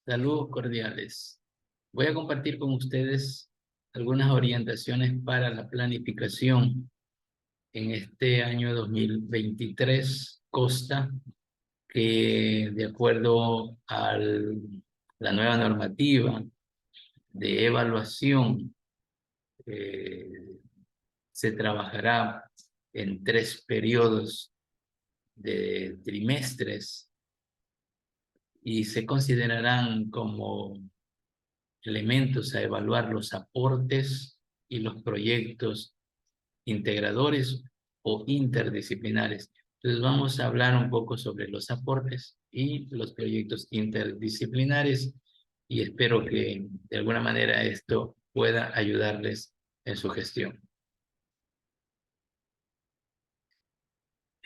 Saludos cordiales. Voy a compartir con ustedes algunas orientaciones para la planificación en este año 2023. Consta que de acuerdo a la nueva normativa de evaluación, eh, se trabajará en 3 periodos de trimestres y se considerarán como elementos a evaluar los aportes y los proyectos integradores o interdisciplinares. Entonces vamos a hablar un poco sobre los aportes y los proyectos interdisciplinares y espero que de alguna manera esto pueda ayudarles en su gestión.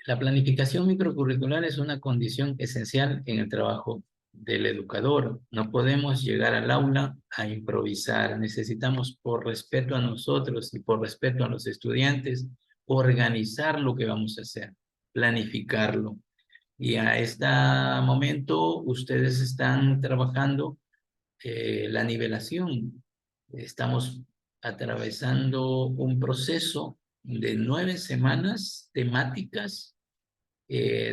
La planificación microcurricular es una condición esencial en el trabajo del educador. No podemos llegar al aula a improvisar. Necesitamos, por respeto a nosotros y por respeto a los estudiantes, organizar lo que vamos a hacer, planificarlo. Y a este momento ustedes están trabajando la nivelación. Estamos atravesando un proceso de 9 semanas temáticas,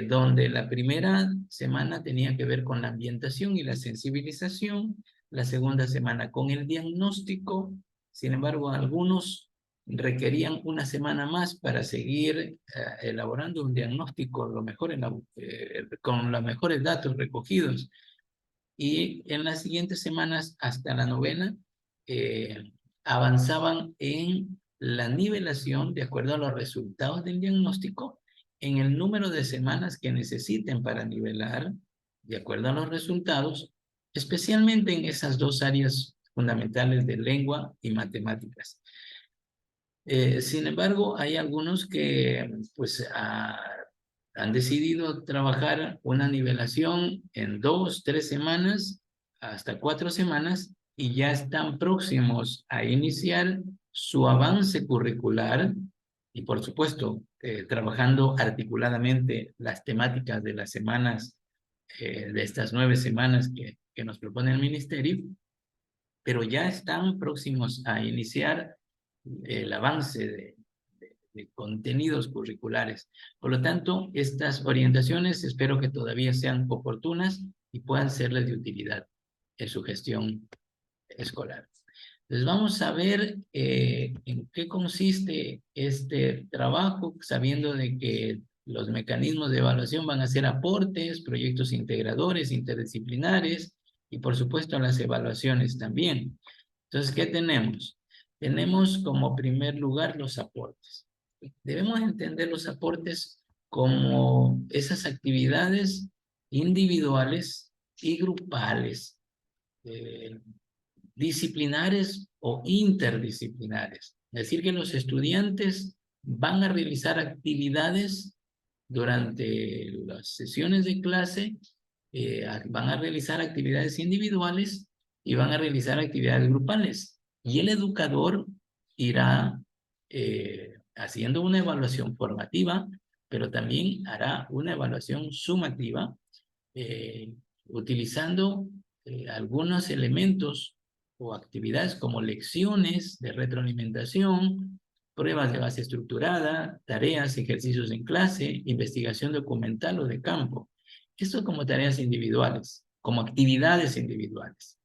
donde la primera semana tenía que ver con la ambientación y la sensibilización, la segunda semana con el diagnóstico. Sin embargo, algunos requerían una semana más para seguir elaborando un diagnóstico con los mejores datos recogidos. Y en las siguientes semanas, hasta la novena, eh, avanzaban en la nivelación de acuerdo a los resultados del diagnóstico, en el número de semanas que necesiten para nivelar, de acuerdo a los resultados, especialmente en esas 2 áreas fundamentales de lengua y matemáticas. Sin embargo, hay algunos que pues han decidido trabajar una nivelación en 2, 3 semanas, hasta 4 semanas, y ya están próximos a iniciar su avance curricular y, por supuesto, trabajando articuladamente las temáticas de las semanas, de estas 9 semanas que nos propone el ministerio, pero ya están próximos a iniciar el avance de contenidos curriculares. Por lo tanto, estas orientaciones espero que todavía sean oportunas y puedan serles de utilidad en su gestión escolar. Entonces vamos a ver en qué consiste este trabajo, sabiendo de que los mecanismos de evaluación van a ser aportes, proyectos integradores, interdisciplinares y por supuesto las evaluaciones también. Entonces, ¿qué tenemos? Tenemos como primer lugar los aportes. Debemos entender los aportes como esas actividades individuales y grupales, eh, disciplinares o interdisciplinares. Es decir, que los estudiantes van a realizar actividades durante las sesiones de clase, van a realizar actividades individuales y van a realizar actividades grupales. Y el educador irá haciendo una evaluación formativa, pero también hará una evaluación sumativa, eh, utilizando algunos elementos o actividades como lecciones de retroalimentación, pruebas de base estructurada, tareas, ejercicios en clase, investigación documental o de campo. Esto como tareas individuales, como actividades individuales.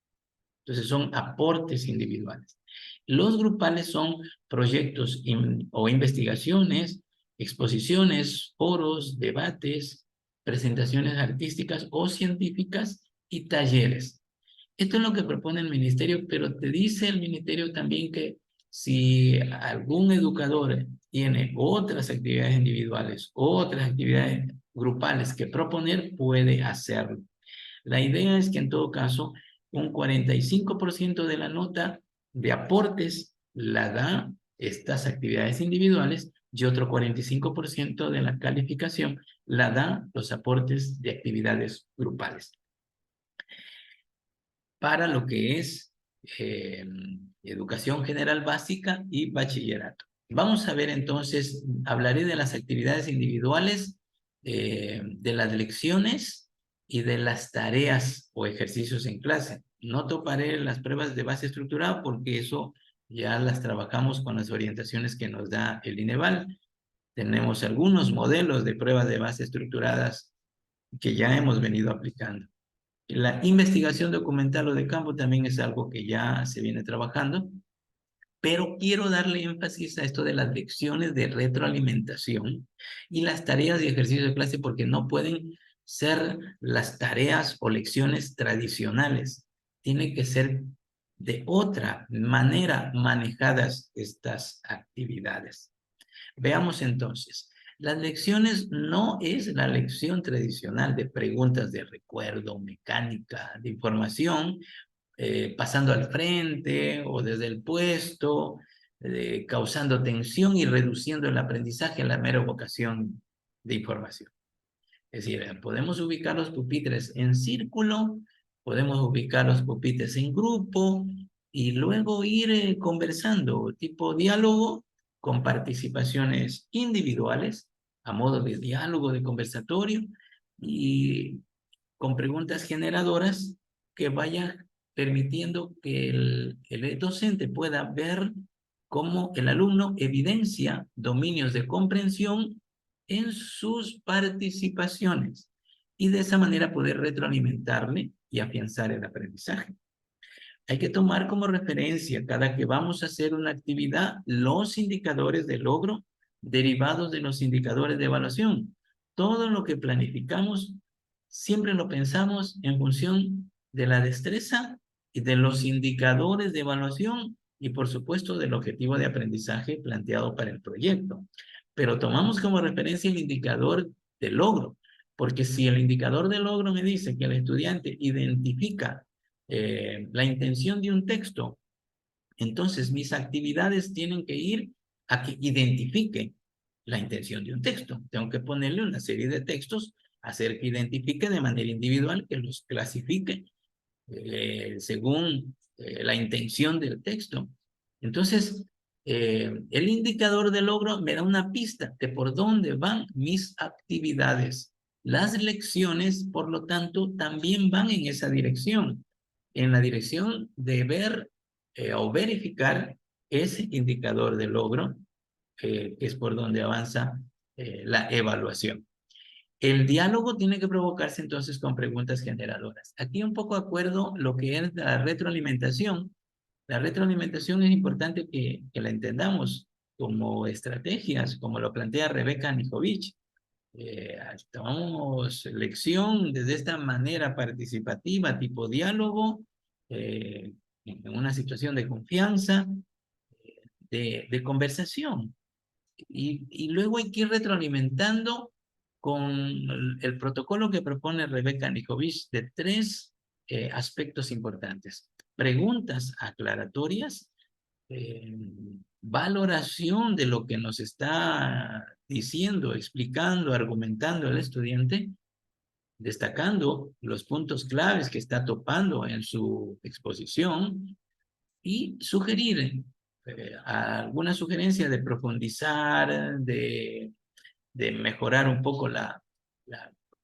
Entonces son aportes individuales. Los grupales son proyectos o investigaciones, exposiciones, foros, debates, presentaciones artísticas o científicas y talleres. Esto es lo que propone el ministerio, pero te dice el ministerio también que si algún educador tiene otras actividades individuales, otras actividades grupales que proponer, puede hacerlo. La idea es que en todo caso, un 45% de la nota de aportes la da estas actividades individuales y otro 45% de la calificación la da los aportes de actividades grupales. Para lo que es educación general básica y bachillerato. Vamos a ver entonces, hablaré de las actividades individuales, de las lecciones y de las tareas o ejercicios en clase. No toparé las pruebas de base estructurada porque eso ya las trabajamos con las orientaciones que nos da el INEVAL. Tenemos algunos modelos de pruebas de base estructuradas que ya hemos venido aplicando. La investigación documental o de campo también es algo que ya se viene trabajando, pero quiero darle énfasis a esto de las lecciones de retroalimentación y las tareas y ejercicios de clase porque no pueden ser las tareas o lecciones tradicionales. Tiene que ser de otra manera manejadas estas actividades. Veamos entonces. Las lecciones no es la lección tradicional de preguntas de recuerdo, mecánica, de información, pasando al frente o desde el puesto, causando tensión y reduciendo el aprendizaje a la mera vocación de información. Es decir, podemos ubicar los pupitres en círculo, podemos ubicar los pupitres en grupo y luego ir conversando, tipo diálogo, con participaciones individuales, a modo de diálogo, de conversatorio, y con preguntas generadoras que vayan permitiendo que el docente pueda ver cómo el alumno evidencia dominios de comprensión en sus participaciones y de esa manera poder retroalimentarle y afianzar el aprendizaje. Hay que tomar como referencia cada que vamos a hacer una actividad los indicadores de logro derivados de los indicadores de evaluación. Todo lo que planificamos siempre lo pensamos en función de la destreza y de los indicadores de evaluación y por supuesto del objetivo de aprendizaje planteado para el proyecto. Pero tomamos como referencia el indicador de logro, porque si el indicador de logro me dice que el estudiante identifica la intención de un texto, entonces mis actividades tienen que ir a que identifique la intención de un texto. Tengo que ponerle una serie de textos, hacer que identifique de manera individual, que los clasifique según la intención del texto. Entonces, el indicador de logro me da una pista de por dónde van mis actividades. Las lecciones, por lo tanto, también van en esa dirección, en la dirección de ver o verificar ese indicador de logro, que es por donde avanza la evaluación. El diálogo tiene que provocarse entonces con preguntas generadoras. Aquí un poco acuerdo lo que es la retroalimentación. La retroalimentación es importante que la entendamos como estrategias, como lo plantea Rebeca Nijovic. Tomamos lección desde esta manera participativa, tipo diálogo, en una situación de confianza, de conversación. Y luego hay que ir retroalimentando con el protocolo que propone Rebeca Nijovic de tres aspectos importantes. Preguntas aclaratorias, eh, valoración de lo que nos está diciendo, explicando, argumentando el estudiante, destacando los puntos claves que está topando en su exposición y sugerir alguna sugerencia de profundizar, de mejorar un poco la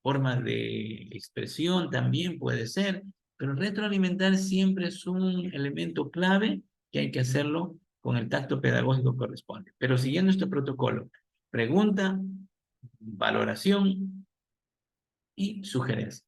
forma de expresión también puede ser, pero retroalimentar siempre es un elemento clave que hay que hacerlo con el tacto pedagógico corresponde. Pero siguiendo este protocolo, pregunta, valoración y sugerencia.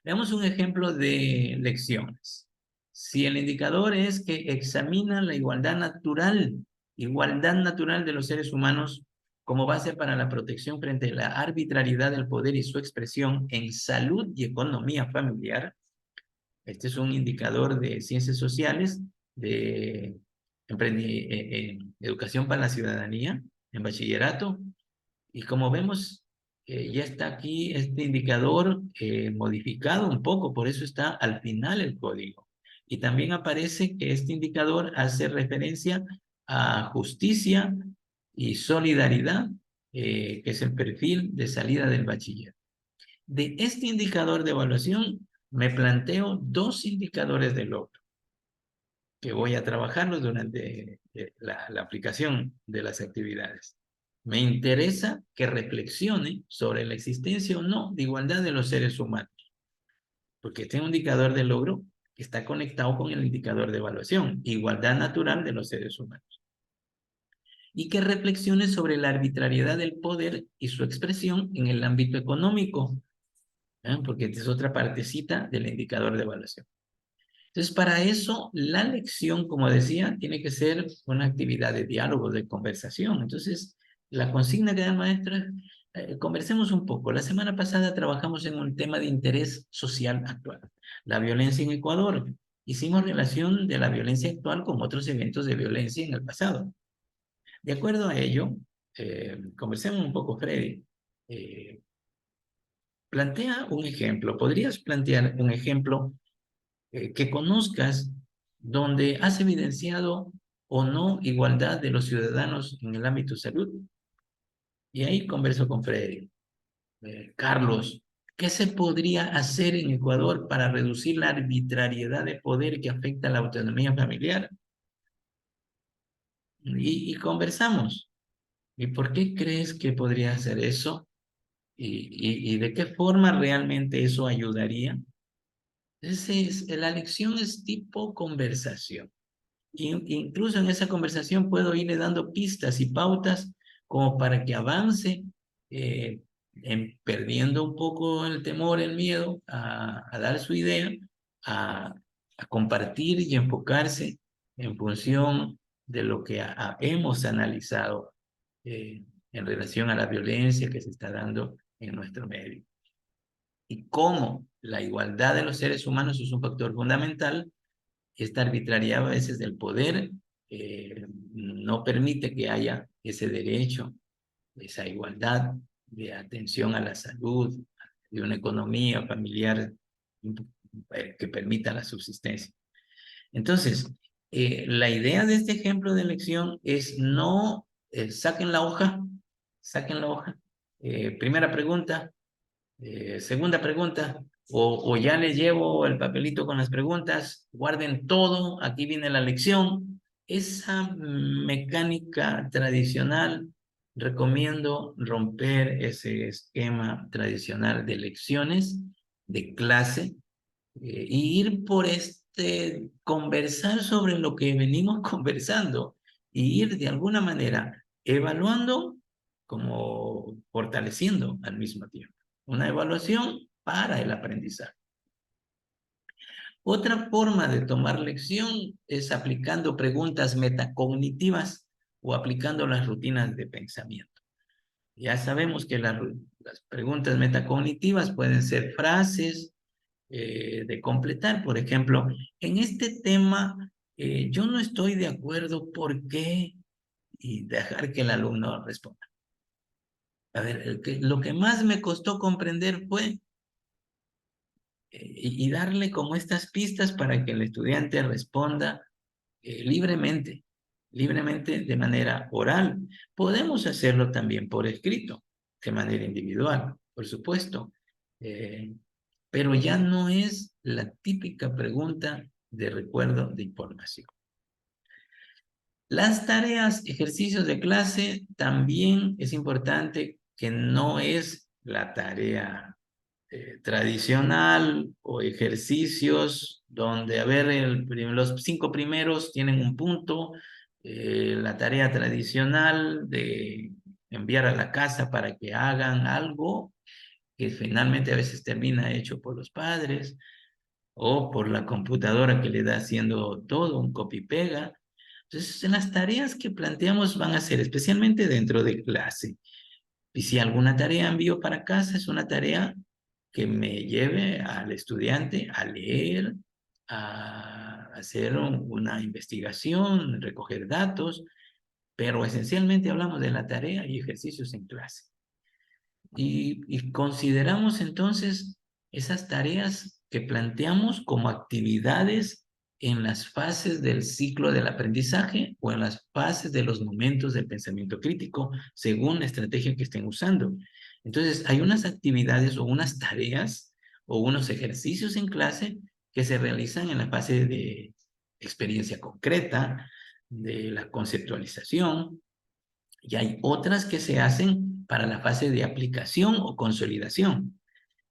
Veamos un ejemplo de lecciones. Si el indicador es que examina la igualdad natural de los seres humanos como base para la protección frente a la arbitrariedad del poder y su expresión en salud y economía familiar, este es un indicador de ciencias sociales, de educación para la ciudadanía, en bachillerato, y como vemos, ya está aquí este indicador modificado un poco, por eso está al final el código. Y también aparece que este indicador hace referencia a justicia y solidaridad, que es el perfil de salida del bachiller. De este indicador de evaluación, me planteo dos indicadores de logro, que voy a trabajarlos durante la aplicación de las actividades. Me interesa que reflexione sobre la existencia o no de igualdad de los seres humanos, porque este es un indicador de logro que está conectado con el indicador de evaluación, igualdad natural de los seres humanos. Y que reflexione sobre la arbitrariedad del poder y su expresión en el ámbito económico, porque esta es otra partecita del indicador de evaluación. Entonces, para eso, la lección, como decía, tiene que ser una actividad de diálogo, de conversación. Entonces, la consigna que da el maestro es, conversemos un poco. La semana pasada trabajamos en un tema de interés social actual, la violencia en Ecuador. Hicimos relación de la violencia actual con otros eventos de violencia en el pasado. De acuerdo a ello, conversemos un poco, Freddy. Eh, Plantea un ejemplo. ¿Podrías plantear un ejemplo que conozcas donde has evidenciado o no igualdad de los ciudadanos en el ámbito de salud? Y ahí converso con Freddy. Carlos, ¿qué se podría hacer en Ecuador para reducir la arbitrariedad de poder que afecta a la autonomía familiar? Y conversamos. ¿Y por qué crees que podría hacer eso? ¿Y de qué forma realmente eso ayudaría? La lección es tipo conversación. Incluso en esa conversación puedo irle dando pistas y pautas como para que avance, eh, perdiendo un poco el temor, el miedo a dar su idea, a, a compartir y enfocarse en función de lo que hemos analizado en relación a la violencia que se está dando en nuestro medio. Y cómo la igualdad de los seres humanos es un factor fundamental. Esta arbitrariedad a veces del poder no permite que haya ese derecho, esa igualdad de atención a la salud, de una economía familiar que permita la subsistencia. Entonces, la idea de este ejemplo de elección es no saquen la hoja, saquen la hoja. Primera pregunta, segunda pregunta, o ya les llevo el papelito con las preguntas, guarden todo, aquí viene la lección. Esa mecánica tradicional, recomiendo romper ese esquema tradicional de lecciones, de clase, y ir por conversar sobre lo que venimos conversando, y ir de alguna manera evaluando como fortaleciendo al mismo tiempo. Una evaluación para el aprendizaje. Otra forma de tomar lección es aplicando preguntas metacognitivas o aplicando las rutinas de pensamiento. Ya sabemos que las preguntas metacognitivas pueden ser frases de completar. Por ejemplo, en este tema yo no estoy de acuerdo, ¿por qué? Y dejar que el alumno responda. A ver, lo que más me costó comprender fue y darle como estas pistas para que el estudiante responda libremente, libremente de manera oral. Podemos hacerlo también por escrito, de manera individual, por supuesto, eh, pero ya no es la típica pregunta de recuerdo de información. Las tareas, ejercicios de clase, también es importante que no es la tarea tradicional o ejercicios donde, a ver, los 5 primeros tienen un punto, la tarea tradicional de enviar a la casa para que hagan algo que finalmente a veces termina hecho por los padres o por la computadora que le da haciendo todo, un copy-pega. Entonces, en las tareas que planteamos van a ser especialmente dentro de clase. Y si alguna tarea envío para casa, es una tarea que me lleve al estudiante a leer, a hacer una investigación, recoger datos, pero esencialmente hablamos de la tarea y ejercicios en clase. Y consideramos entonces esas tareas que planteamos como actividades en las fases del ciclo del aprendizaje o en las fases de los momentos del pensamiento crítico, según la estrategia que estén usando. Entonces, hay unas actividades o unas tareas o unos ejercicios en clase que se realizan en la fase de experiencia concreta, de la conceptualización, Y hay otras que se hacen para la fase de aplicación o consolidación.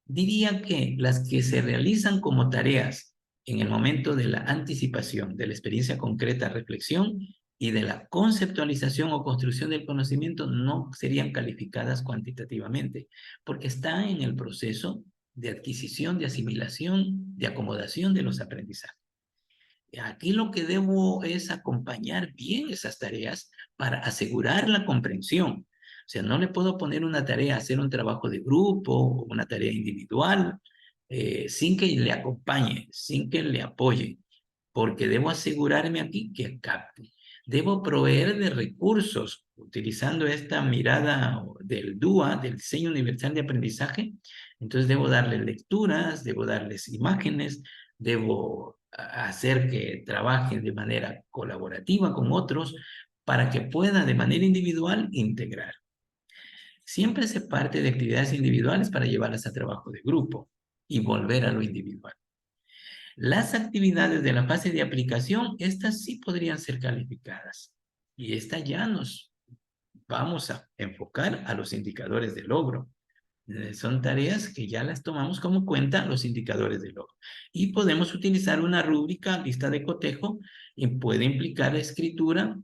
Diría que las que se realizan como tareas en el momento de la anticipación, de la experiencia concreta, reflexión y de la conceptualización o construcción del conocimiento no serían calificadas cuantitativamente, porque están en el proceso de adquisición, de asimilación, de acomodación de los aprendizajes. Aquí lo que debo es acompañar bien esas tareas para asegurar la comprensión. O sea, no le puedo poner una tarea, hacer un trabajo de grupo o una tarea individual, sin que le acompañe, sin que le apoye, porque debo asegurarme aquí que capte. Debo proveer de recursos, utilizando esta mirada del DUA, del Diseño Universal de Aprendizaje. Entonces debo darles lecturas, debo darles imágenes, debo hacer que trabajen de manera colaborativa con otros para que puedan de manera individual integrar. Siempre se parte de actividades individuales para llevarlas a trabajo de grupo y volver a lo individual. Las actividades de la fase de aplicación, estas sí podrían ser calificadas. Y esta ya nos vamos a enfocar a los indicadores de logro. Son tareas que ya las tomamos como cuenta los indicadores de logro. Y podemos utilizar una rúbrica, lista de cotejo, y puede implicar escritura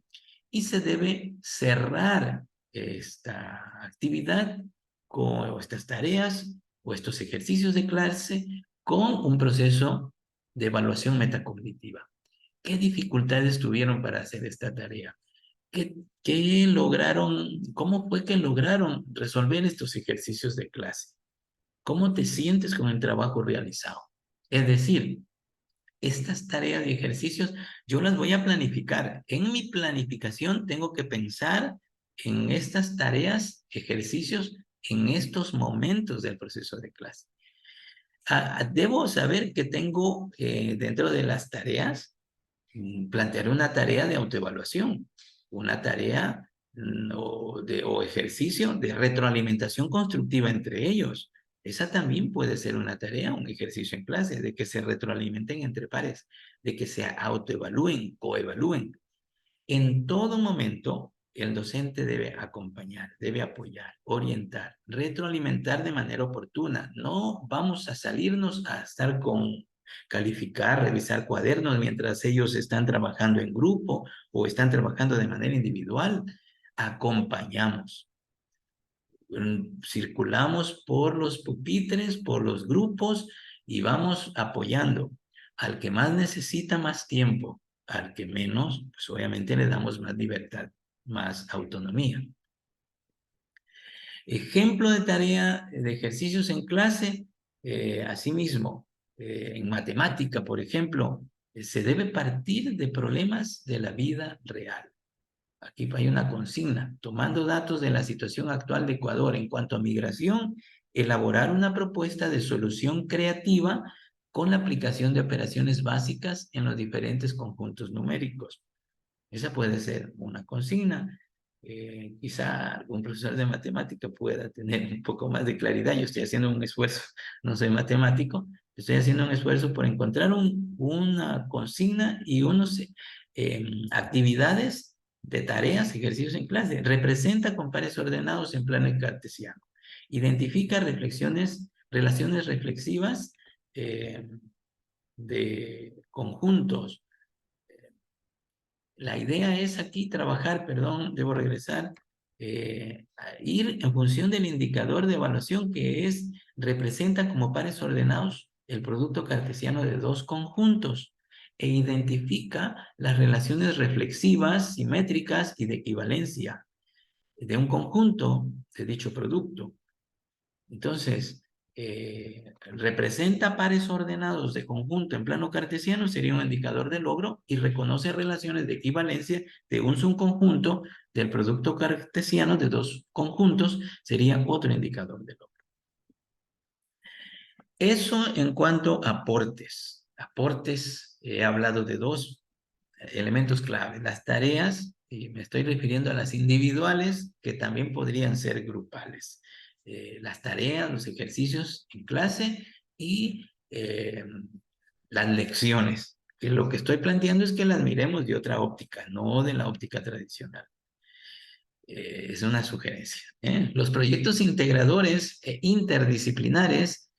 y se debe cerrar esta actividad con estas tareas o estos ejercicios de clase con un proceso de evaluación metacognitiva. ¿Qué dificultades tuvieron para hacer esta tarea? ¿Qué lograron? ¿Cómo fue que lograron resolver estos ejercicios de clase? ¿Cómo te sientes con el trabajo realizado? Es decir, estas tareas y ejercicios yo las voy a planificar. En mi planificación tengo que pensar en estas tareas, ejercicios, en estos momentos del proceso de clase. Debo saber que tengo dentro de las tareas, plantear una tarea de autoevaluación, una tarea o ejercicio de retroalimentación constructiva entre ellos. Esa también puede ser una tarea, un ejercicio en clase, de que se retroalimenten entre pares, de que se autoevalúen, coevalúen. En todo momento, el docente debe acompañar, debe apoyar, orientar, retroalimentar de manera oportuna. No vamos a salirnos a estar con calificar, revisar cuadernos mientras ellos están trabajando en grupo o están trabajando de manera individual. Acompañamos. Circulamos por los pupitres, por los grupos y vamos apoyando. Al que más necesita más tiempo, al que menos, pues obviamente le damos más libertad, más autonomía. Ejemplo de tarea de ejercicios en clase, asimismo, en matemática, por ejemplo, se debe partir de problemas de la vida real. Aquí hay una consigna, tomando datos de la situación actual de Ecuador en cuanto a migración, elaborar una propuesta de solución creativa con la aplicación de operaciones básicas en los diferentes conjuntos numéricos. Esa puede ser una consigna. Quizá algún profesor de matemática pueda tener un poco más de claridad. Yo estoy haciendo un esfuerzo, no soy matemático, estoy haciendo un esfuerzo por encontrar una consigna y unos actividades de tareas, ejercicios en clase. Representa con pares ordenados en plano cartesiano. Identifica relaciones reflexivas de conjuntos. La idea es aquí trabajar, perdón, debo regresar, ir en función del indicador de evaluación que representa como pares ordenados el producto cartesiano de dos conjuntos e identifica las relaciones reflexivas, simétricas y de equivalencia de un conjunto de dicho producto. Entonces, representa pares ordenados de conjunto en plano cartesiano, sería un indicador de logro, y reconoce relaciones de equivalencia de un subconjunto del producto cartesiano de dos conjuntos, sería otro indicador de logro. Eso en cuanto a aportes. Aportes, he hablado de dos elementos clave, las tareas, y me estoy refiriendo a las individuales, que también podrían ser grupales. Las tareas, los ejercicios en clase y las lecciones. Que lo que estoy planteando es que las miremos de otra óptica, no de la óptica tradicional. Es una sugerencia. Los proyectos integradores e interdisciplinares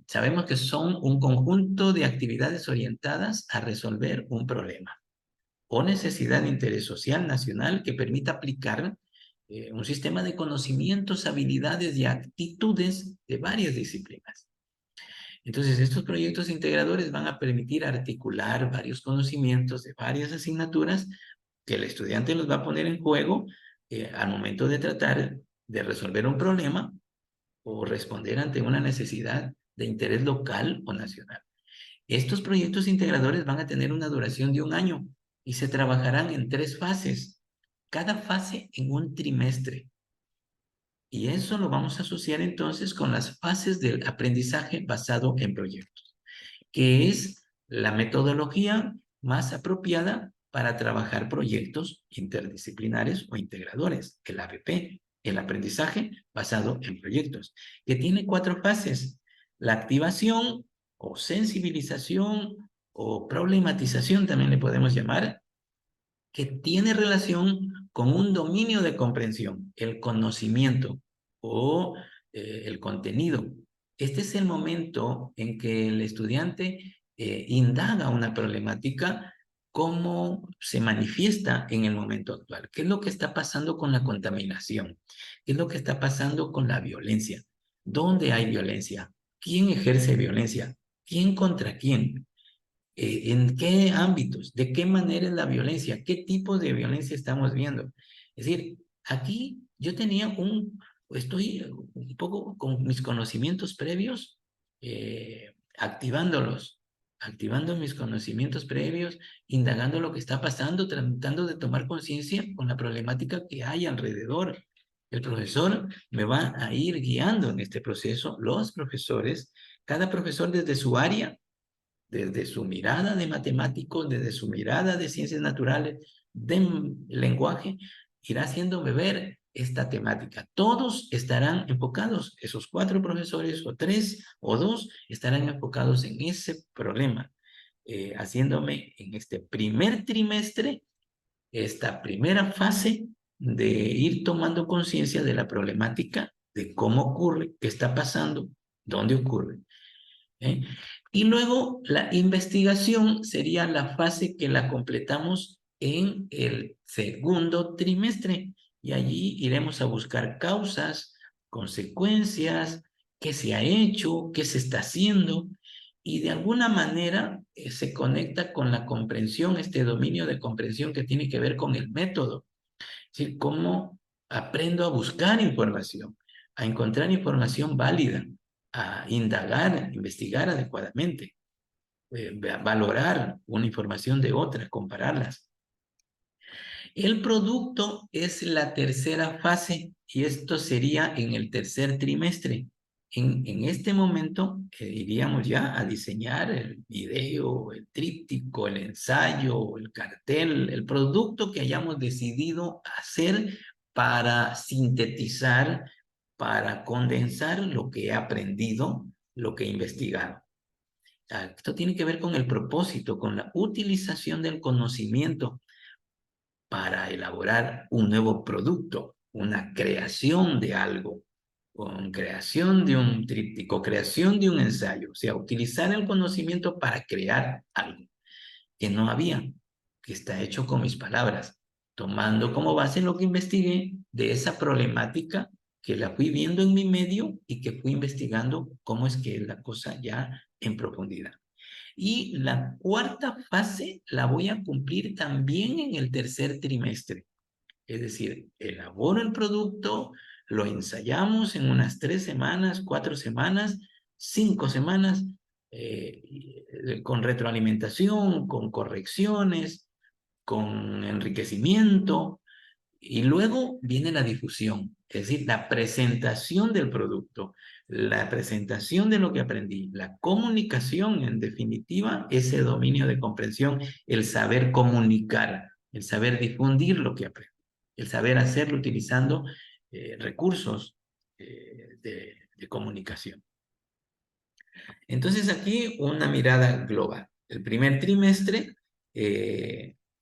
sabemos que son un conjunto de actividades orientadas a resolver un problema o necesidad de interés social nacional que permita aplicar un sistema de conocimientos, habilidades y actitudes de varias disciplinas. Entonces, estos proyectos integradores van a permitir articular varios conocimientos de varias asignaturas que el estudiante los va a poner en juego al momento de tratar de resolver un problema o responder ante una necesidad de interés local o nacional. Estos proyectos integradores van a tener una duración de 1 año y se trabajarán en 3 fases, cada fase en un trimestre. Y eso lo vamos a asociar entonces con las fases del aprendizaje basado en proyectos, que es la metodología más apropiada para trabajar proyectos interdisciplinares o integradores, el ABP, el aprendizaje basado en proyectos, que tiene 4 fases: la activación o sensibilización o problematización, también le podemos llamar, que tiene relación con un dominio de comprensión, el conocimiento o el contenido. Este es el momento en que el estudiante indaga una problemática, cómo se manifiesta en el momento actual, qué es lo que está pasando con la contaminación, qué es lo que está pasando con la violencia, dónde hay violencia, quién ejerce violencia, quién contra quién. ¿En qué ámbitos? ¿De qué manera es la violencia? ¿Qué tipo de violencia estamos viendo? Es decir, aquí yo estoy un poco con mis conocimientos previos, activando mis conocimientos previos, indagando lo que está pasando, tratando de tomar conciencia con la problemática que hay alrededor. El profesor me va a ir guiando en este proceso, los profesores, cada profesor desde su área, desde su mirada de matemático, desde su mirada de ciencias naturales, de lenguaje, irá haciéndome ver esta temática. Todos estarán enfocados, esos 4 profesores o 3 o 2 estarán enfocados en ese problema, haciéndome en este primer trimestre, esta primera fase de ir tomando conciencia de la problemática, de cómo ocurre, qué está pasando, dónde ocurre. ¿Eh? Y luego la investigación sería la fase que la completamos en el segundo trimestre. Y allí iremos a buscar causas, consecuencias, qué se ha hecho, qué se está haciendo. Y de alguna manera se conecta con la comprensión, este dominio de comprensión que tiene que ver con el método. Es decir, cómo aprendo a buscar información, a encontrar información válida, a indagar, a investigar adecuadamente, valorar una información de otra, compararlas. El producto es la tercera fase y esto sería en el tercer trimestre. En este momento iríamos ya a diseñar el video, el tríptico, el ensayo, el cartel, el producto que hayamos decidido hacer para sintetizar, para condensar lo que he aprendido, lo que he investigado. Esto tiene que ver con el propósito, con la utilización del conocimiento para elaborar un nuevo producto, una creación de algo, con creación de un tríptico, creación de un ensayo, o sea, utilizar el conocimiento para crear algo que no había, que está hecho con mis palabras, tomando como base lo que investigué de esa problemática que la fui viendo en mi medio y que fui investigando cómo es que es la cosa ya en profundidad. Y la cuarta fase la voy a cumplir también en el tercer trimestre. Es decir, elaboro el producto, lo ensayamos en unas 3 semanas, 4 semanas, 5 semanas, con retroalimentación, con correcciones, con enriquecimiento, y luego viene la difusión, es decir, la presentación del producto, la presentación de lo que aprendí, la comunicación, en definitiva, ese dominio de comprensión, el saber comunicar, el saber difundir lo que aprendí, el saber hacerlo utilizando recursos de comunicación. Entonces aquí una mirada global. El primer trimestre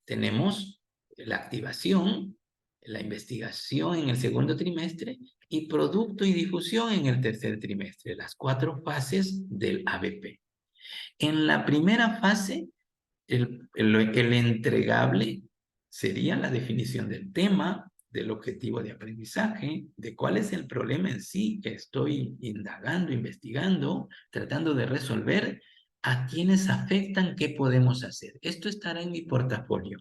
tenemos la activación, la investigación en el segundo trimestre y producto y difusión en el tercer trimestre, las 4 fases del ABP. En la primera fase, el entregable sería la definición del tema, del objetivo de aprendizaje, de cuál es el problema en sí que estoy indagando, investigando, tratando de resolver, a quiénes afectan, qué podemos hacer. Esto estará en mi portafolio.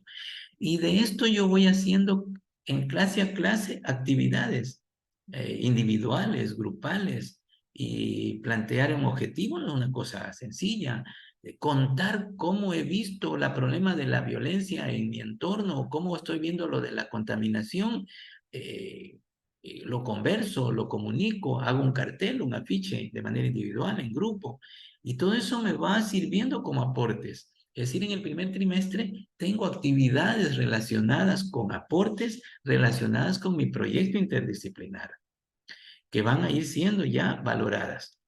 Y de esto yo voy haciendo en clase a clase actividades individuales, grupales, y plantear un objetivo no es una cosa sencilla. Contar cómo he visto el problema de la violencia en mi entorno, cómo estoy viendo lo de la contaminación, eh, lo converso, lo comunico, hago un cartel, un afiche de manera individual, en grupo, y todo eso me va sirviendo como aportes. Es decir, en el primer trimestre tengo actividades relacionadas con aportes, relacionadas con mi proyecto interdisciplinar, que van a ir siendo ya valoradas.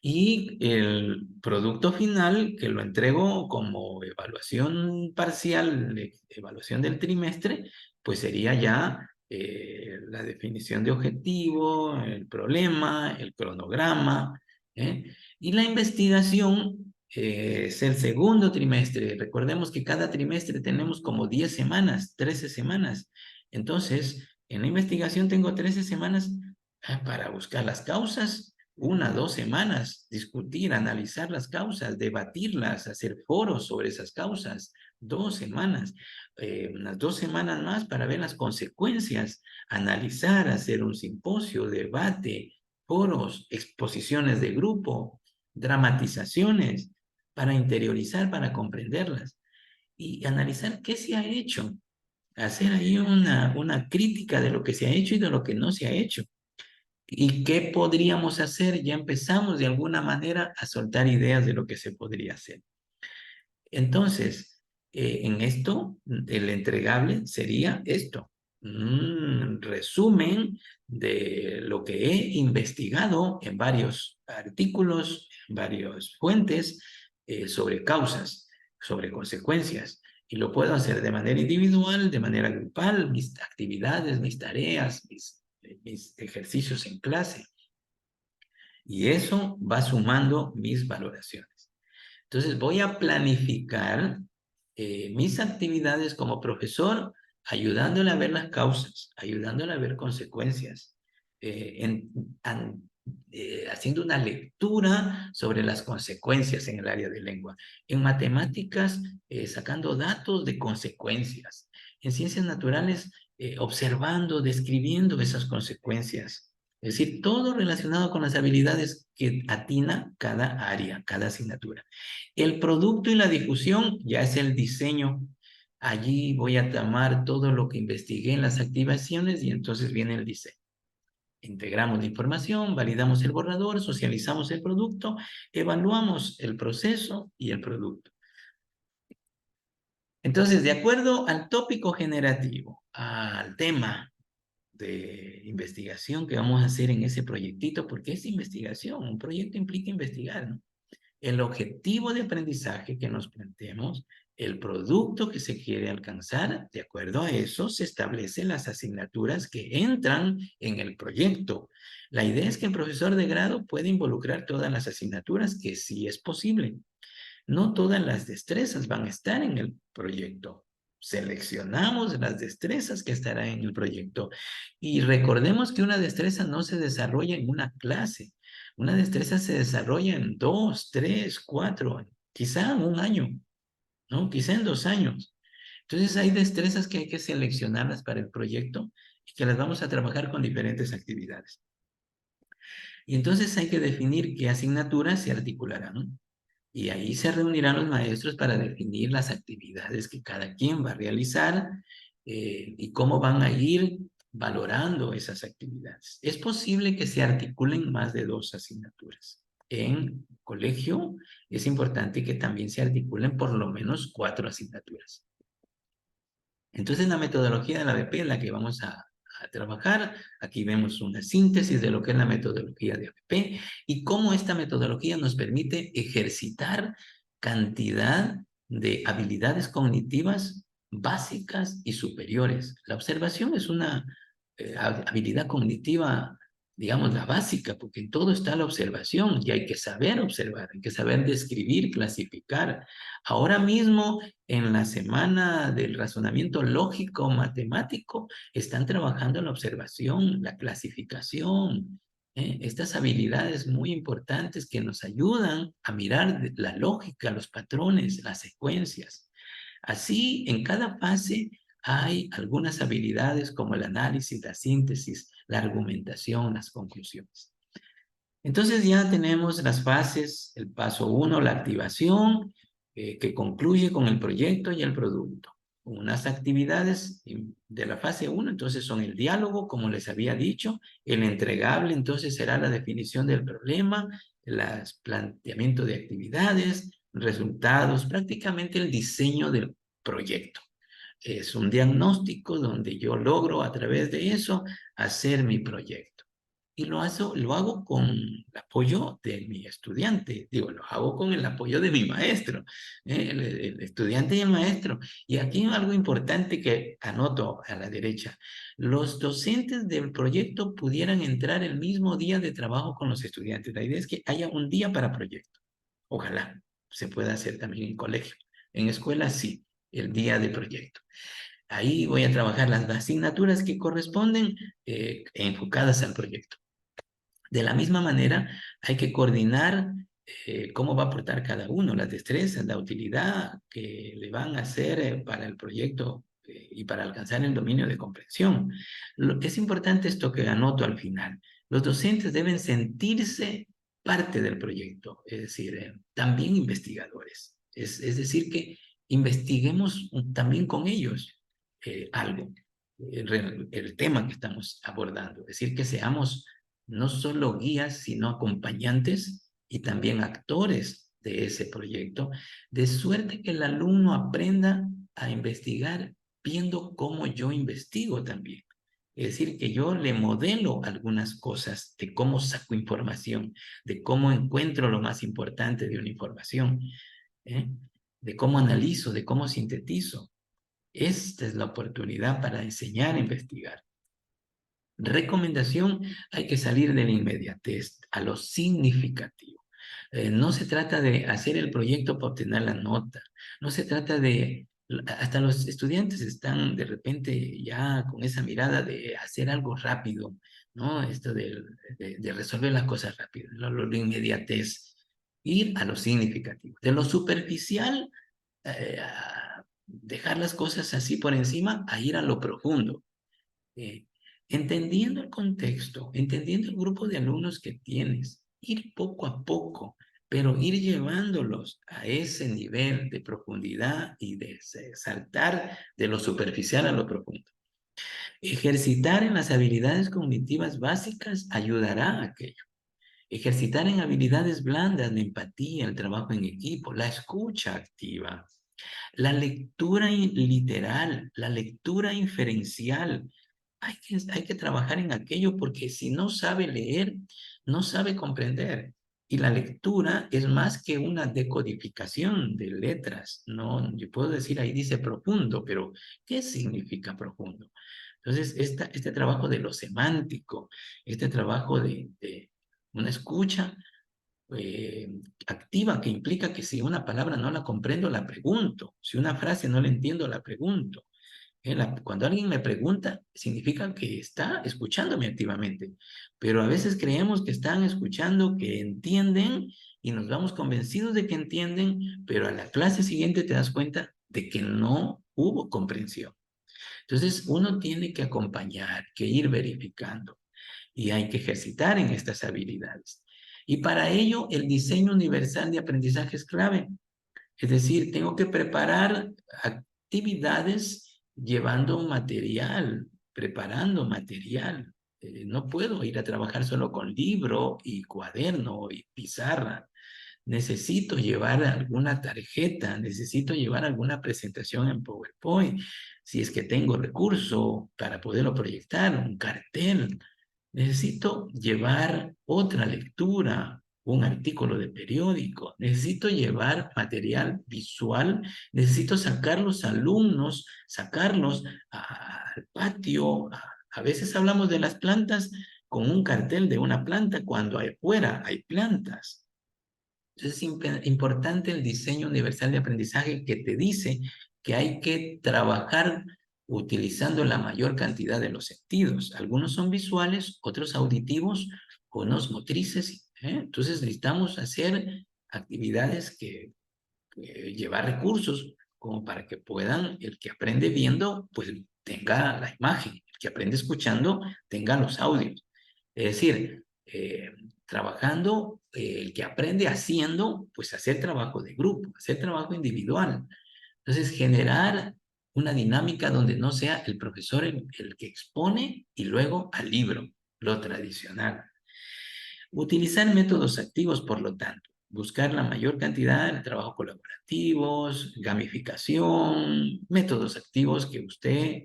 Y el producto final, que lo entrego como evaluación parcial, evaluación del trimestre, pues sería ya la definición de objetivo, el problema, el cronograma, ¿eh? Y la investigación es el segundo trimestre. Recordemos que cada trimestre tenemos como 10 semanas, 13 semanas. Entonces, en la investigación tengo 13 semanas para buscar las causas, 1, 2 semanas, discutir, analizar las causas, debatirlas, hacer foros sobre esas causas, 2 semanas, unas 2 semanas más para ver las consecuencias, analizar, hacer un simposio, debate, foros, exposiciones de grupo, dramatizaciones, para interiorizar, para comprenderlas y analizar qué se ha hecho, hacer ahí una crítica de lo que se ha hecho y de lo que no se ha hecho. ¿Y qué podríamos hacer? Ya empezamos de alguna manera a soltar ideas de lo que se podría hacer. Entonces, en esto, el entregable sería esto, un resumen de lo que he investigado en varios artículos, en varias fuentes, sobre causas, sobre consecuencias. Y lo puedo hacer de manera individual, de manera grupal, mis actividades, mis tareas, mis ejercicios en clase. Y eso va sumando mis valoraciones. Entonces voy a planificar mis actividades como profesor, ayudándole a ver las causas, ayudándole a ver consecuencias, haciendo una lectura sobre las consecuencias en el área de lengua. En matemáticas, sacando datos de consecuencias. En ciencias naturales, observando, describiendo esas consecuencias. Es decir, todo relacionado con las habilidades que atina cada área, cada asignatura. El producto y la difusión ya es el diseño. Allí voy a tomar todo lo que investigué en las activaciones y entonces viene el diseño. Integramos la información, validamos el borrador, socializamos el producto, evaluamos el proceso y el producto. Entonces, de acuerdo al tópico generativo, al tema de investigación que vamos a hacer en ese proyectito, porque es investigación, un proyecto implica investigar, ¿no? El objetivo de aprendizaje que nos planteemos, el producto que se quiere alcanzar, de acuerdo a eso se establecen las asignaturas que entran en el proyecto. La idea es que el profesor de grado puede involucrar todas las asignaturas, que sí es posible. No todas las destrezas van a estar en el proyecto. Seleccionamos las destrezas que estarán en el proyecto. Y recordemos que una destreza no se desarrolla en una clase. Una destreza se desarrolla en 2, 3, 4, quizá en un año, ¿no? Quizá en 2 años. Entonces hay destrezas que hay que seleccionarlas para el proyecto y que las vamos a trabajar con diferentes actividades. Y entonces hay que definir qué asignaturas se articularán. Y ahí se reunirán los maestros para definir las actividades que cada quien va a realizar y cómo van a ir valorando esas actividades. Es posible que se articulen más de 2 asignaturas. En colegio es importante que también se articulen por lo menos 4 asignaturas. Entonces la metodología de la ABP es la que vamos a trabajar. Aquí vemos una síntesis de lo que es la metodología de ABP y cómo esta metodología nos permite ejercitar cantidad de habilidades cognitivas básicas y superiores. La observación es una habilidad cognitiva, digamos, la básica, porque en todo está la observación y hay que saber observar, hay que saber describir, clasificar. Ahora mismo, en la semana del razonamiento lógico matemático, están trabajando la observación, la clasificación, estas habilidades muy importantes que nos ayudan a mirar la lógica, los patrones, las secuencias. Así, en cada fase hay algunas habilidades como el análisis, la síntesis, la argumentación, las conclusiones. Entonces ya tenemos las fases, el paso 1, la activación, que concluye con el proyecto y el producto. Unas actividades de la fase 1, entonces son el diálogo, como les había dicho, el entregable, entonces será la definición del problema, el planteamiento de actividades, resultados, prácticamente el diseño del proyecto. Es un diagnóstico donde yo logro a través de eso hacer mi proyecto. Y lo hago con el apoyo de mi estudiante, digo, lo hago con el apoyo de mi maestro, el estudiante y el maestro. Y aquí algo importante que anoto a la derecha, los docentes del proyecto pudieran entrar el mismo día de trabajo con los estudiantes. La idea es que haya un día para proyecto. Ojalá se pueda hacer también en colegio. En escuela sí, el día de proyecto. Ahí voy a trabajar las asignaturas que corresponden enfocadas al proyecto. De la misma manera, hay que coordinar cómo va a aportar cada uno, las destrezas, la utilidad que le van a hacer para el proyecto y para alcanzar el dominio de comprensión. Es importante esto que anoto al final. Los docentes deben sentirse parte del proyecto, es decir, también investigadores. Es decir, que investiguemos también con ellos algo, el tema que estamos abordando. Es decir, que seamos no solo guías, sino acompañantes y también actores de ese proyecto, de suerte que el alumno aprenda a investigar viendo cómo yo investigo también. Es decir, que yo le modelo algunas cosas de cómo saco información, de cómo encuentro lo más importante de una información, ¿eh? De cómo analizo, de cómo sintetizo. Esta es la oportunidad para enseñar a investigar. Recomendación, hay que salir de la inmediatez a lo significativo. No se trata de hacer el proyecto para obtener la nota, no se trata de, hasta los estudiantes están de repente ya con esa mirada de hacer algo rápido, ¿no? Esto de resolver las cosas rápido, lo inmediatez, ir a lo significativo. De lo superficial, dejar las cosas así por encima, a ir a lo profundo. eh, Entendiendo el contexto, entendiendo el grupo de alumnos que tienes, ir poco a poco, pero ir llevándolos a ese nivel de profundidad y de saltar de lo superficial a lo profundo. Ejercitar en las habilidades cognitivas básicas ayudará a aquello. Ejercitar en habilidades blandas, la empatía, el trabajo en equipo, la escucha activa, la lectura literal, la lectura inferencial. Hay que trabajar en aquello porque si no sabe leer, no sabe comprender. Y la lectura es más que una decodificación de letras. No, yo puedo decir ahí dice profundo, pero ¿qué significa profundo? Entonces, este trabajo de lo semántico, este trabajo de una escucha eh, activa que implica que si una palabra no la comprendo, la pregunto. Si una frase no la entiendo, la pregunto. Cuando alguien me pregunta, significa que está escuchándome activamente. Pero a veces creemos que están escuchando, que entienden y nos vamos convencidos de que entienden, pero a la clase siguiente te das cuenta de que no hubo comprensión. Entonces, uno tiene que acompañar, que ir verificando y hay que ejercitar en estas habilidades. Y para ello, el diseño universal de aprendizaje es clave. Es decir, tengo que preparar actividades llevando material, preparando material. No puedo ir a trabajar solo con libro y cuaderno y pizarra. Necesito llevar alguna tarjeta, necesito llevar alguna presentación en PowerPoint, si es que tengo recurso para poderlo proyectar, un cartel. Necesito llevar otra lectura, un artículo de periódico, necesito llevar material visual, necesito sacar los alumnos, sacarlos al patio. A veces hablamos de las plantas con un cartel de una planta cuando afuera hay plantas. Entonces es importante el diseño universal de aprendizaje que te dice que hay que trabajar utilizando la mayor cantidad de los sentidos. Algunos son visuales, otros auditivos, unos motrices. Entonces necesitamos hacer actividades que llevar recursos como para que puedan, el que aprende viendo, pues tenga la imagen, el que aprende escuchando, tenga los audios. Es decir, trabajando, el que aprende haciendo, pues hacer trabajo de grupo, hacer trabajo individual. Entonces, generar una dinámica donde no sea el profesor el que expone y luego al libro, lo tradicional. Utilizar métodos activos, por lo tanto, buscar la mayor cantidad de trabajos colaborativos, gamificación, métodos activos que usted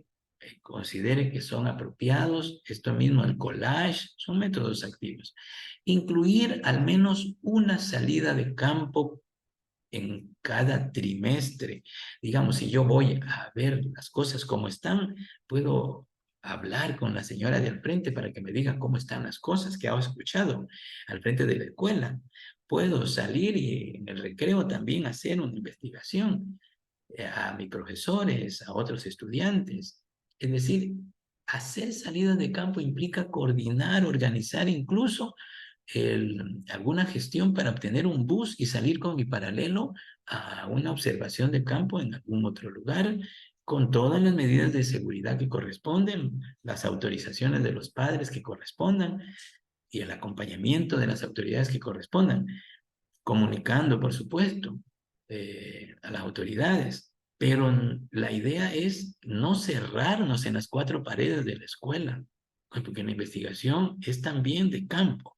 considere que son apropiados. Esto mismo, el collage, son métodos activos. Incluir al menos una salida de campo en cada trimestre. Digamos, si yo voy a ver las cosas como están, puedo hablar con la señora de al frente para que me diga cómo están las cosas que ha escuchado al frente de la escuela. Puedo salir y en el recreo también hacer una investigación a mis profesores, a otros estudiantes. Es decir, hacer salidas de campo implica coordinar, organizar incluso alguna gestión para obtener un bus y salir con mi paralelo a una observación de campo en algún otro lugar, con todas las medidas de seguridad que corresponden, las autorizaciones de los padres que correspondan y el acompañamiento de las autoridades que correspondan, comunicando, por supuesto, a las autoridades. Pero la idea es no cerrarnos en las cuatro paredes de la escuela, porque la investigación es también de campo.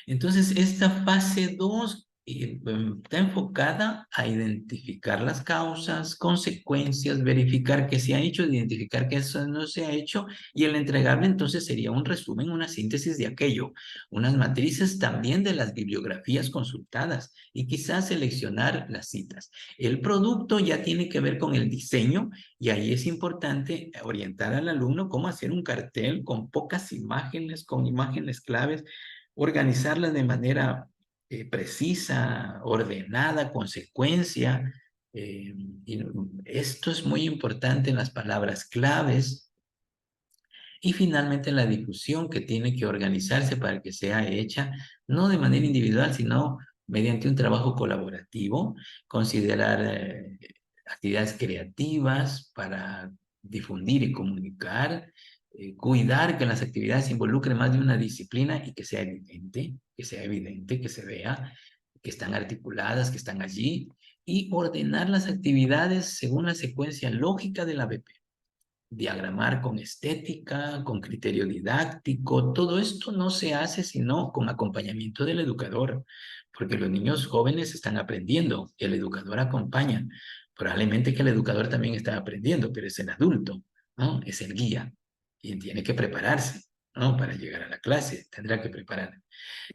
Entonces, esta fase 2 está enfocada a identificar las causas, consecuencias, verificar qué se ha hecho, identificar qué eso no se ha hecho, y el entregable entonces sería un resumen, una síntesis de aquello, unas matrices también de las bibliografías consultadas y quizás seleccionar las citas. El producto ya tiene que ver con el diseño y ahí es importante orientar al alumno cómo hacer un cartel con pocas imágenes, con imágenes claves, organizarlas de manera precisa, ordenada, con secuencia. Y esto es muy importante en las palabras claves. Y finalmente la difusión que tiene que organizarse para que sea hecha no de manera individual, sino mediante un trabajo colaborativo, considerar actividades creativas para difundir y comunicar, cuidar que las actividades involucren más de una disciplina y que sea evidente, que se vea, que están articuladas, que están allí, y ordenar las actividades según la secuencia lógica de la BP. Diagramar con estética, con criterio didáctico, todo esto no se hace sino con acompañamiento del educador, porque los niños jóvenes están aprendiendo, el educador acompaña. Probablemente que el educador también está aprendiendo, pero es el adulto, ¿no? Es el guía y tiene que prepararse, ¿no? Para llegar a la clase, tendrá que preparar.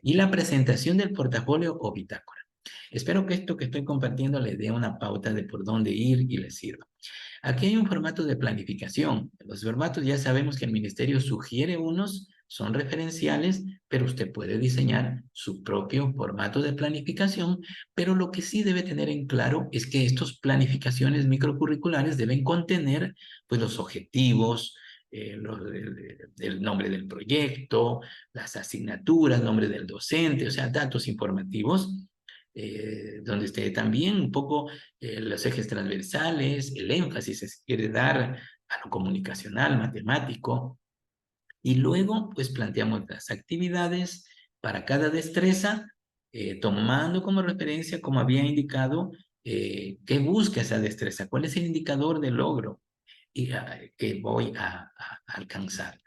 Y la presentación del portafolio o bitácora. Espero que esto que estoy compartiendo le dé una pauta de por dónde ir y le sirva. Aquí hay un formato de planificación. Los formatos ya sabemos que el ministerio sugiere unos, son referenciales, pero usted puede diseñar su propio formato de planificación, pero lo que sí debe tener en claro es que estas planificaciones microcurriculares deben contener pues, los objetivos, el nombre del proyecto, las asignaturas, nombre del docente, o sea, datos informativos, donde esté también un poco los ejes transversales, el énfasis se quiere dar a lo comunicacional, matemático, y luego pues planteamos las actividades para cada destreza, tomando como referencia, como había indicado, qué busca esa destreza, cuál es el indicador de logro y, que voy a alcanzar.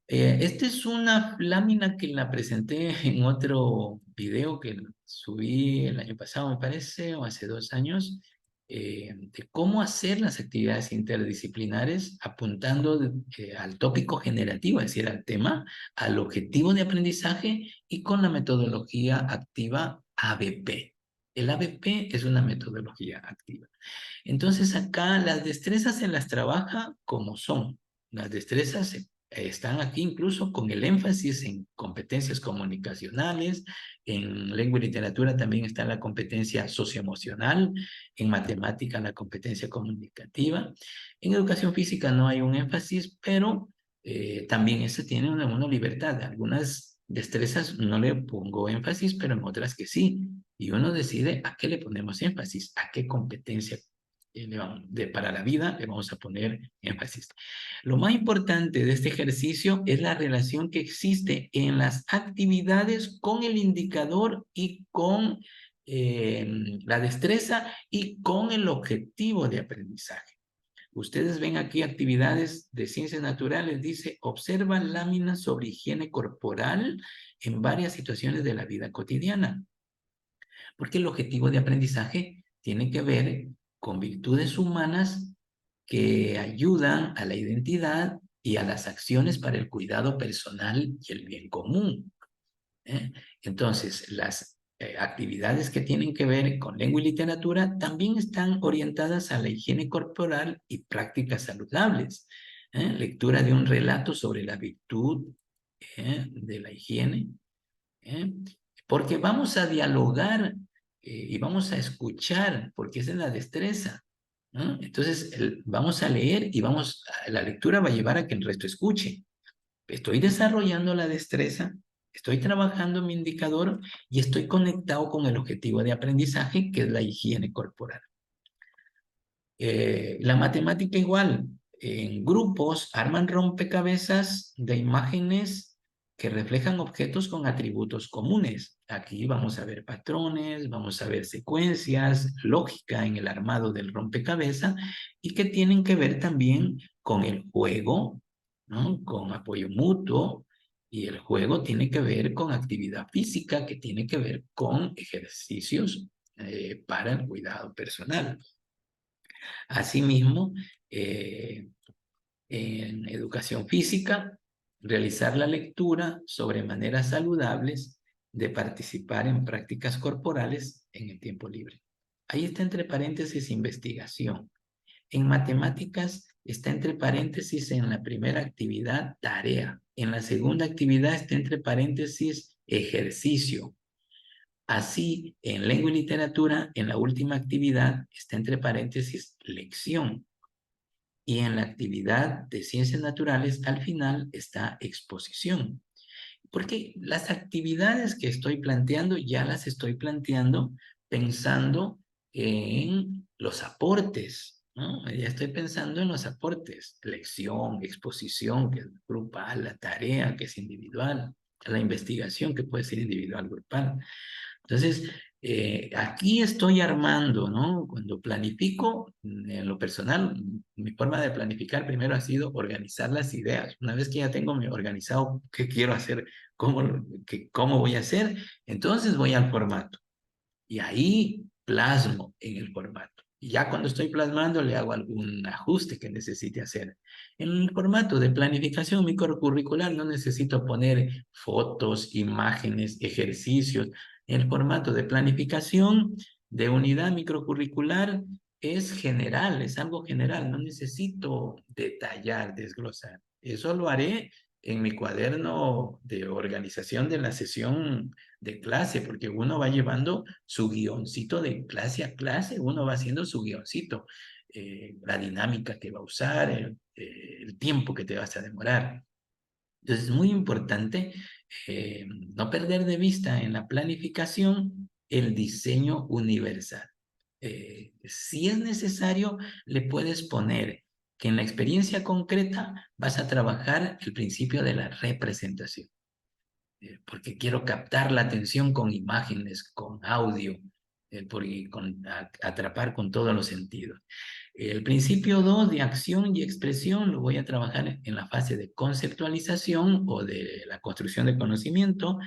Esta es una lámina que la presenté en otro video que subí el año pasado, me parece, o hace 2 años, de cómo hacer las actividades interdisciplinares apuntando al tópico generativo, es decir, al tema, al objetivo de aprendizaje y con la metodología activa ABP. El ABP es una metodología activa. Entonces acá las destrezas se las trabaja como son. Las destrezas están aquí incluso con el énfasis en competencias comunicacionales, en lengua y literatura también está la competencia socioemocional, en matemática la competencia comunicativa. En educación física no hay un énfasis, pero también esa tiene una libertad. Algunas destrezas no le pongo énfasis, pero en otras que sí. Y uno decide a qué le ponemos énfasis, a qué competencia para la vida le vamos a poner énfasis. Lo más importante de este ejercicio es la relación que existe en las actividades con el indicador y con la destreza y con el objetivo de aprendizaje. Ustedes ven aquí actividades de ciencias naturales, dice, observa láminas sobre higiene corporal en varias situaciones de la vida cotidiana. Porque el objetivo de aprendizaje tiene que ver con virtudes humanas que ayudan a la identidad y a las acciones para el cuidado personal y el bien común. ¿Eh? Entonces, las actividades que tienen que ver con lengua y literatura también están orientadas a la higiene corporal y prácticas saludables. Lectura de un relato sobre la virtud de la higiene, ¿eh? Porque vamos a dialogar y vamos a escuchar, porque esa es la destreza, ¿no? Entonces, vamos a leer y la lectura va a llevar a que el resto escuche. Estoy desarrollando la destreza, estoy trabajando mi indicador y estoy conectado con el objetivo de aprendizaje, que es la higiene corporal. La matemática igual, en grupos arman rompecabezas de imágenes que reflejan objetos con atributos comunes. Aquí vamos a ver patrones, vamos a ver secuencias, lógica en el armado del rompecabezas y que tienen que ver también con el juego, ¿no? Con apoyo mutuo, y el juego tiene que ver con actividad física, que tiene que ver con ejercicios para el cuidado personal. Asimismo, en educación física, realizar la lectura sobre maneras saludables de participar en prácticas corporales en el tiempo libre. Ahí está entre paréntesis investigación. En matemáticas está entre paréntesis en la primera actividad tarea. En la segunda actividad está entre paréntesis ejercicio. Así, en lengua y literatura, en la última actividad está entre paréntesis lección. Y en la actividad de ciencias naturales, al final está exposición. Porque las actividades que estoy planteando, ya las estoy planteando pensando en los aportes, ¿no? Ya estoy pensando en los aportes. Lección, exposición, que es grupal, la tarea, que es individual, la investigación, que puede ser individual, grupal. Entonces, aquí estoy armando, ¿no? Cuando planifico, en lo personal, mi forma de planificar primero ha sido organizar las ideas. Una vez que ya tengo organizado qué quiero hacer, cómo voy a hacer, entonces voy al formato. Y ahí plasmo en el formato. Y ya cuando estoy plasmando le hago algún ajuste que necesite hacer. En el formato de planificación microcurricular no necesito poner fotos, imágenes, ejercicios. El formato de planificación de unidad microcurricular es general, es algo general. No necesito detallar, desglosar. Eso lo haré en mi cuaderno de organización de la sesión de clase, porque uno va llevando su guioncito de clase a clase, uno va haciendo su guioncito, la dinámica que va a usar, el tiempo que te vas a demorar. Entonces es muy importante no perder de vista en la planificación el diseño universal. Si es necesario, le puedes poner que en la experiencia concreta vas a trabajar el principio de la representación, porque quiero captar la atención con imágenes, con audio, atrapar con todos los sentidos. El principio 2 de acción y expresión lo voy a trabajar en la fase de conceptualización o de la construcción de conocimiento.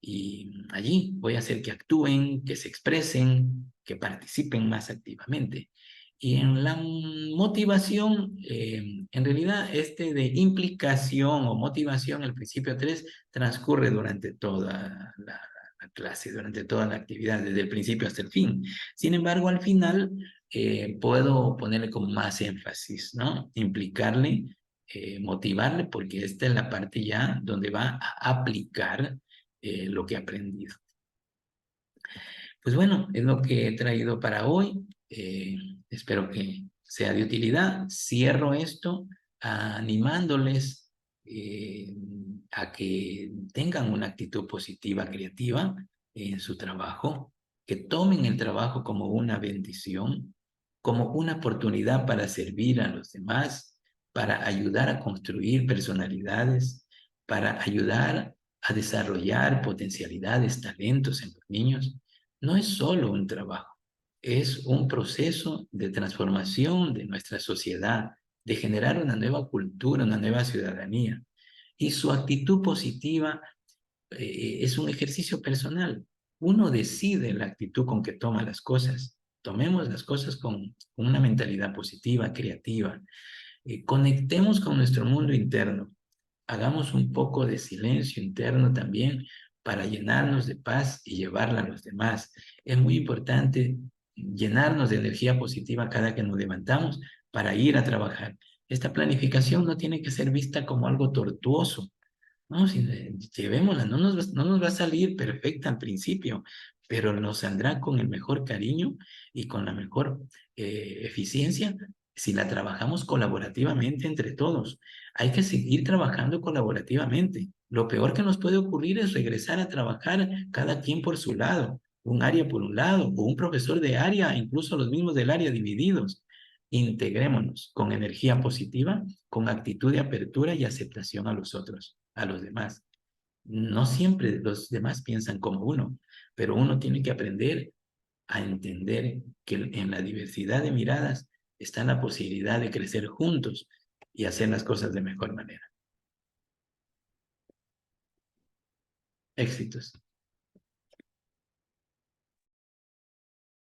Y allí voy a hacer que actúen, que se expresen, que participen más activamente. Y en la motivación, en realidad este de implicación o motivación, el principio 3 transcurre durante toda la clase, durante toda la actividad, desde el principio hasta el fin. Sin embargo, al final puedo ponerle con más énfasis, ¿no? Implicarle, motivarle, porque esta es la parte ya donde va a aplicar lo que he aprendido. Pues bueno, es lo que he traído para hoy. Espero que sea de utilidad. Cierro esto animándoles a que tengan una actitud positiva, creativa en su trabajo, que tomen el trabajo como una bendición, como una oportunidad para servir a los demás, para ayudar a construir personalidades, para ayudar a desarrollar potencialidades, talentos en los niños. No es solo un trabajo, es un proceso de transformación de nuestra sociedad, de generar una nueva cultura, una nueva ciudadanía. Y su actitud positiva es un ejercicio personal. Uno decide la actitud con que toma las cosas. Tomemos las cosas con una mentalidad positiva, creativa. Conectemos con nuestro mundo interno. Hagamos un poco de silencio interno también para llenarnos de paz y llevarla a los demás. Es muy importante llenarnos de energía positiva cada que nos levantamos para ir a trabajar. Esta planificación no tiene que ser vista como algo tortuoso, no, si, llevémosla, no nos va a salir perfecta al principio, pero nos saldrá con el mejor cariño y con la mejor eficiencia si la trabajamos colaborativamente entre todos. Hay que seguir trabajando colaborativamente. Lo peor que nos puede ocurrir es regresar a trabajar cada quien por su lado, un área por un lado, o un profesor de área, incluso los mismos del área divididos. Integrémonos con energía positiva, con actitud de apertura y aceptación a los otros, a los demás. No siempre los demás piensan como uno, pero uno tiene que aprender a entender que en la diversidad de miradas está la posibilidad de crecer juntos y hacer las cosas de mejor manera. Éxitos.